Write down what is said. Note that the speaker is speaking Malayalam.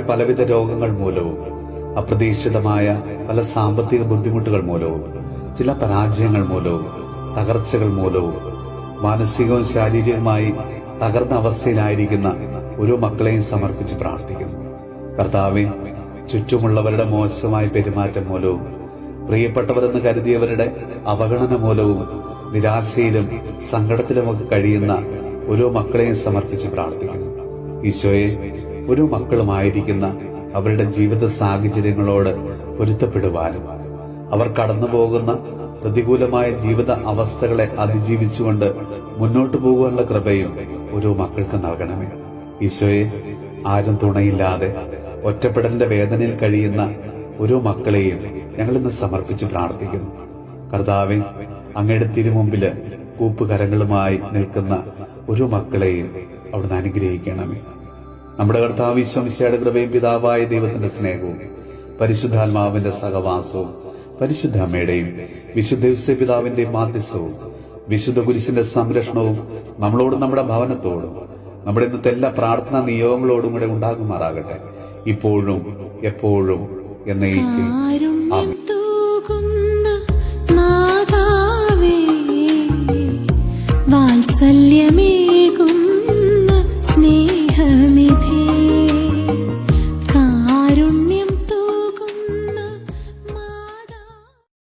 പലവിധ രോഗങ്ങൾ മൂലവും അപ്രതീക്ഷിതമായ പല സാമ്പത്തിക ബുദ്ധിമുട്ടുകൾ മൂലവും ചില പരാജയങ്ങൾ മൂലവും തകർച്ചകൾ മൂലവും മാനസികവും ശാരീരികവുമായി തകർന്ന അവസ്ഥയിലായിരിക്കുന്ന ഓരോ മക്കളെയും സമർപ്പിച്ച് പ്രാർത്ഥിക്കുന്നു. കർത്താവെ, ചുറ്റുമുള്ളവരുടെ മോശമായ പെരുമാറ്റം മൂലവും പ്രിയപ്പെട്ടവരെന്ന് കരുതിയവരുടെ അവഗണന മൂലവും നിരാശയിലും സങ്കടത്തിലുമൊക്കെ കഴിയുന്ന ഓരോ മക്കളെയും സമർപ്പിച്ച് പ്രാർത്ഥിക്കുന്നു. ഈശോയെ, ഓരോ മക്കളുമായിരിക്കുന്ന അവരുടെ ജീവിത സാഹചര്യങ്ങളോട് പൊരുത്തപ്പെടുവാനും അവർ കടന്നുപോകുന്ന പ്രതികൂലമായ ജീവിത അവസ്ഥകളെ അതിജീവിച്ചുകൊണ്ട് മുന്നോട്ടു പോകുവാനുള്ള കൃപയും ഓരോ മക്കൾക്ക് നൽകണമേ. ഈശോയെ, ആരും തുണയില്ലാതെ ഒറ്റപ്പെടലിന്റെ വേദനയിൽ കഴിയുന്ന ഓരോ മക്കളെയും ഞങ്ങളിന്ന് സമർപ്പിച്ച് പ്രാർത്ഥിക്കുന്നു. കർത്താവെ, അങ്ങയുടെ തിരുമുമ്പില് കൂപ്പുകരങ്ങളുമായി നിൽക്കുന്ന ഓരോ മക്കളെയും അവിടുന്ന് അനുഗ്രഹിക്കണമേ. നമ്മുടെ കർത്താവ് ഈശോ മിശിഹായുടെ കൃപയും പിതാവായ ദൈവത്തിന്റെ സ്നേഹവും പരിശുദ്ധാത്മാവിന്റെ സഹവാസവും പരിശുദ്ധ അമ്മയുടെയും വിശുദ്ധ ഔസേപ്പ് പിതാവിന്റെയും മാധ്യസ്ഥവും വിശുദ്ധ കുരിശിന്റെ സംരക്ഷണവും നമ്മളോടും നമ്മുടെ ഭവനത്തോടും നമ്മുടെ ഇന്നത്തെ എല്ലാ പ്രാർത്ഥനാ നിയോഗങ്ങളോടും കൂടെ ഉണ്ടാകുമാറാകട്ടെ, ഇപ്പോഴും എപ്പോഴും എന്നേക്കും. ആമേൻ.